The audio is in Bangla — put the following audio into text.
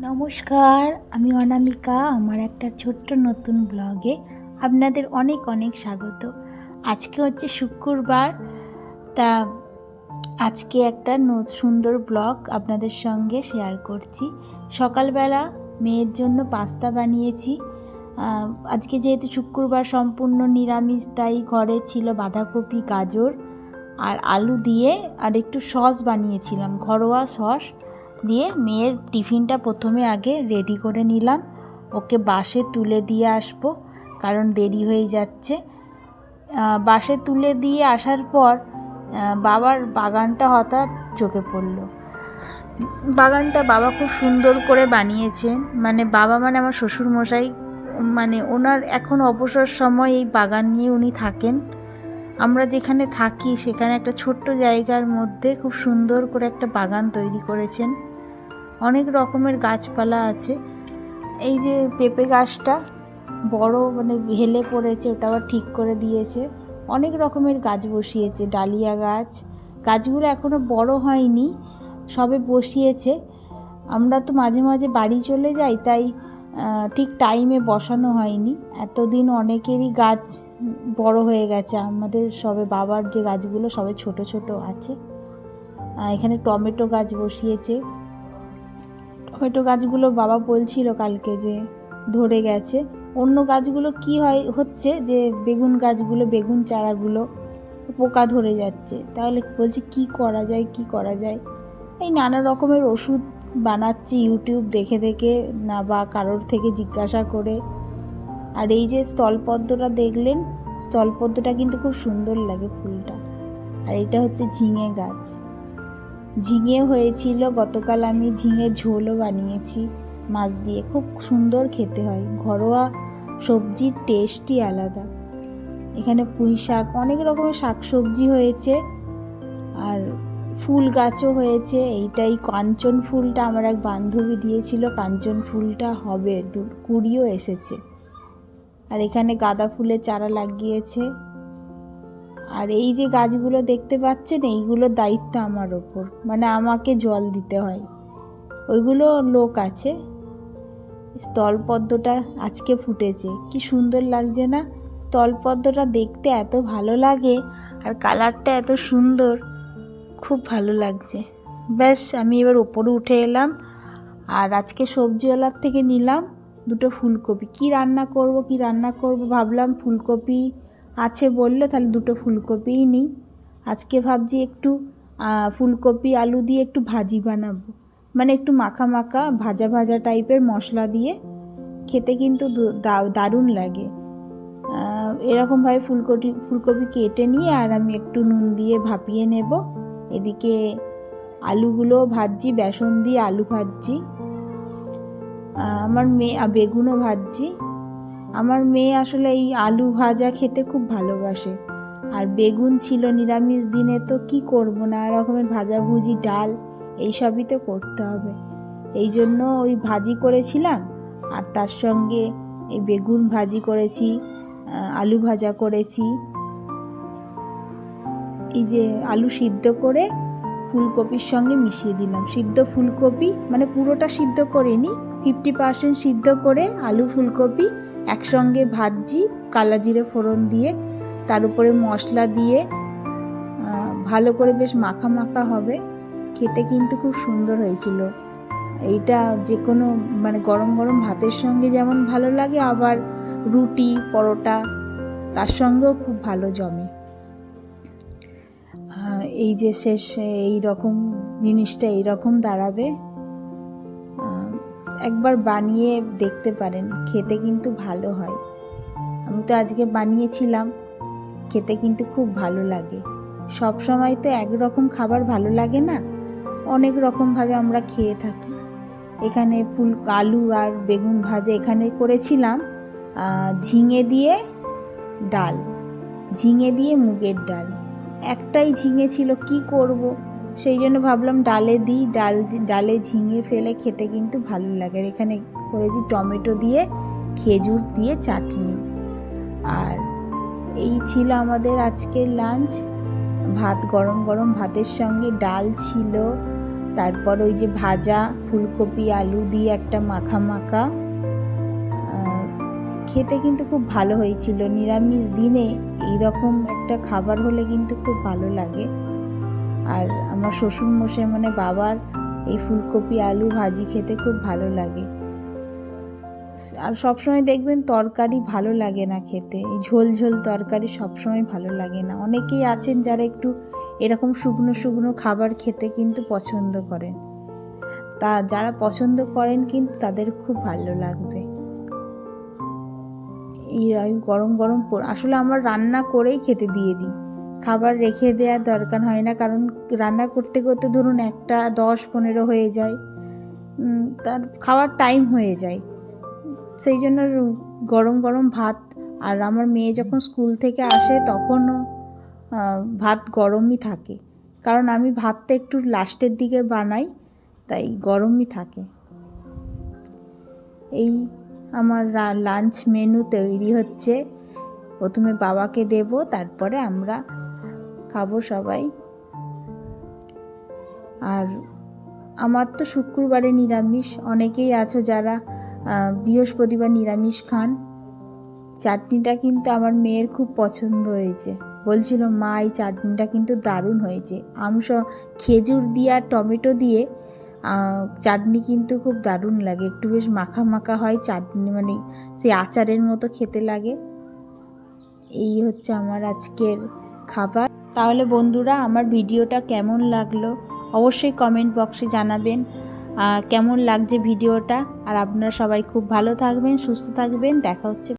নমস্কার, আমি অনামিকা। আমার একটা ছোট্ট নতুন ব্লগে আপনাদের অনেক অনেক স্বাগত। আজকে হচ্ছে শুক্রবার, তা আজকে একটা সুন্দর ব্লগ আপনাদের সঙ্গে শেয়ার করছি। সকালবেলা মেয়ের জন্য পাস্তা বানিয়েছি। আজকে যেহেতু শুক্রবার সম্পূর্ণ নিরামিষ, তাই ঘরে ছিল বাঁধাকপি, গাজর আর আলু দিয়ে আর একটু সস বানিয়েছিলাম, ঘরোয়া সস দিয়ে। মেয়ের টিফিনটা প্রথমে আগে রেডি করে নিলাম, ওকে বাসে তুলে দিয়ে আসবো কারণ দেরি হয়ে যাচ্ছে। বাসে তুলে দিয়ে আসার পর বাবার বাগানটা হঠাৎ চোখে পড়ল। বাগানটা বাবা খুব সুন্দর করে বানিয়েছেন। বাবা আমার শ্বশুরমশাই, ওনার এখন অবসর সময় এই বাগান নিয়ে উনি থাকেন। আমরা যেখানে থাকি সেখানে একটা ছোট্ট জায়গার মধ্যে খুব সুন্দর করে একটা বাগান তৈরি করেছেন। অনেক রকমের গাছপালা আছে। এই যে পেঁপে গাছটা বড় হেলে পড়েছে, ওটা আবার ঠিক করে দিয়েছে। অনেক রকমের গাছ বসিয়েছে, ডালিয়া গাছ। গাছগুলো এখনও বড় হয়নি, সবে বসিয়েছে। আমরা তো মাঝে মাঝে বাড়ি চলে যাই, তাই ঠিক টাইমে বসানো হয়নি। এতদিন অনেকেরই গাছ বড় হয়ে গেছে, আমাদের সবে বাবার যে গাছগুলো সবে ছোট ছোট আছে। এখানে টমেটো গাছ বসিয়েছে। টমেটো গাছগুলো বাবা বলছিল কালকে যে ধরে গেছে। অন্য গাছগুলো কি হচ্ছে যে বেগুন গাছগুলো, বেগুন চারাগুলো পোকা ধরে যাচ্ছে। তাহলে বলছি কি করা যায়। এই নানা রকমের ওষুধ বানাচ্ছি ইউটিউব দেখে দেখে, না বা কারোর থেকে জিজ্ঞাসা করে। আর এই যে স্থলপদ্মটা দেখলেন, স্থলপদ্মটা কিন্তু খুব সুন্দর লাগে ফুলটা। আর এটা হচ্ছে ঝিঙে গাছ। ঝিঙে হয়েছিল গতকাল, আমি ঝিঙে ঝোলও বানিয়েছি মাছ দিয়ে, খুব সুন্দর খেতে হয়। ঘরোয়া সবজির টেস্টই আলাদা। এখানে পুঁই শাক, অনেক রকমের শাক সবজি হয়েছে। আর ফুল গাছও হয়েছে। এইটাই কাঞ্চন ফুলটা আমার এক বান্ধবী দিয়েছিল, কাঞ্চন ফুলটা হবে, কুড়িও এসেছে। আর এখানে গাঁদা ফুলের চারা লাগিয়েছে। আর এই যে গাছগুলো দেখতে পাচ্ছেন, এইগুলোর দায়িত্ব আমার ওপর, আমাকে জল দিতে হয়। ওইগুলো লোক আছে। স্থলপদ্মটা আজকে ফুটেছে, কি সুন্দর লাগছে না? স্থলপদ্মটা দেখতে এত ভালো লাগে, আর কালারটা এত সুন্দর, খুব ভালো লাগছে। ব্যাস, আমি এবার ওপরে উঠে এলাম। আর আজকে সবজিওয়ালার থেকে নিলাম দুটো ফুলকপি। কি রান্না করব ভাবলাম, ফুলকপি আছে বললো, তাহলে দুটো ফুলকপিই নিই। আজকে ভাবছি একটু ফুলকপি আলু দিয়ে একটু ভাজি বানাবো, একটু মাখা মাখা ভাজা ভাজা টাইপের মশলা দিয়ে। খেতে কিন্তু দারুণ লাগে। এরকমভাবে ফুলকপি কেটে নিয়ে আর আমি একটু নুন দিয়ে ভাপিয়ে নেব। এদিকে আলুগুলো ভাজছি, বেসন দিয়ে আলু ভাজছি। আমার মেয়ে বেগুনও ভাজছি। আমার মেয়ে আসলে এই আলু ভাজা খেতে খুব ভালোবাসে। আর বেগুন ছিল নিরামিষ দিনে, তো কি করব, নানা রকমের ভাজাভুজি, ডাল, এইসবই তো করতে হবে। এই জন্য ওই ভাজি করেছিলাম, আর তার সঙ্গে এই বেগুন ভাজি করেছি, আলু ভাজা করেছি। এই যে আলু সিদ্ধ করে ফুলকপির সঙ্গে মিশিয়ে দিলাম। সিদ্ধ ফুলকপি, পুরোটা সিদ্ধ করিনি, 50% সিদ্ধ করে আলু ফুলকপি একসঙ্গে ভাজছি কালা জিরে ফোড়ন দিয়ে। তার উপরে মশলা দিয়ে ভালো করে বেশ মাখা মাখা হবে। খেতে কিন্তু খুব সুন্দর হয়েছিল। এইটা যে কোনো গরম গরম ভাতের সঙ্গে যেমন ভালো লাগে, আবার রুটি, পরোটা তার সঙ্গেও খুব ভালো জমে। এই যে শেষে এই রকম জিনিসটা এইরকম দাঁড়াবে। একবার বানিয়ে দেখতে পারেন, খেতে কিন্তু ভালো হয়। আমি তো আজকে বানিয়েছিলাম, খেতে কিন্তু খুব ভালো লাগে। সব সময় তো একরকম খাবার ভালো লাগে না, অনেক রকমভাবে আমরা খেয়ে থাকি। এখানে আলু আর বেগুন ভাজা এখানে করেছিলাম ঝিঙে দিয়ে ডাল, ঝিঙে দিয়ে মুগের ডাল। একটাই ঝিঙে ছিল, কি করব, সেই জন্য ভাবলাম ডালে দিই। ডালে ঝিঙে ফেলে খেতে কিন্তু ভালো লাগে। আর এখানে করেছি টমেটো দিয়ে, খেজুর দিয়ে চাটনি। আর এই ছিল আমাদের আজকের লাঞ্চ। ভাত, গরম গরম ভাতের সঙ্গে ডাল ছিল, তারপর ওই যে ভাজা ফুলকপি আলু দিয়ে একটা মাখা মাখা, খেতে কিন্তু খুব ভালো হয়েছিল। নিরামিষ দিনে এইরকম একটা খাবার হলে কিন্তু খুব ভালো লাগে। আর আমার শ্বশুরমশাই মানে বাবার এই ফুলকপি আলু ভাজি খেতে খুব ভালো লাগে। আর সবসময় দেখবেন তরকারি ভালো লাগে না খেতে, এই ঝোল ঝোল তরকারি সবসময় ভালো লাগে না। অনেকেই আছেন যারা একটু এরকম শুকনো শুকনো খাবার খেতে কিন্তু পছন্দ করেন, তা যারা পছন্দ করেন কিন্তু তাদের খুব ভালো লাগবে। এই গরম গরম আসলে আমার রান্না করেই খেতে দিয়ে দিই, খাবার রেখে দেওয়ার দরকার হয় না, কারণ রান্না করতে করতে ধরুন 1টা 10-15 হয়ে যায়, তার খাওয়ার টাইম হয়ে যায়। সেই জন্য গরম গরম ভাত, আর আমার মেয়ে যখন স্কুল থেকে আসে তখনও ভাত গরমই থাকে, কারণ আমি ভাতটা একটু লাস্টের দিকে বানাই, তাই গরমই থাকে। এই আমার লাঞ্চ মেনু তৈরি হচ্ছে, প্রথমে বাবাকে দেব, তারপরে আমরা খাবো সবাই। আর আমার তো শুক্রবারে নিরামিষ, অনেকেই আছো যারা বৃহস্পতিবার নিরামিষ খান। চাটনিটা কিন্তু আমার মেয়ের খুব পছন্দ হয়েছে, বলছিল মা এই চাটনিটা কিন্তু দারুণ হয়েছে। খেজুর দিয়ে আর টমেটো দিয়ে চাটনি কিন্তু খুব দারুণ লাগে, একটু বেশ মাখা মাখা হয় চাটনি, মানে সেই আচারের মতো খেতে লাগে। এই হচ্ছে আমার আজকের খাবার। তাহলে বন্ধুরা, আমার ভিডিওটা কেমন লাগলো অবশ্যই কমেন্ট বক্সে জানাবেন কেমন লাগছে ভিডিওটা। আর আপনারা সবাই খুব ভালো থাকবেন, সুস্থ থাকবেন, দেখা হচ্ছে।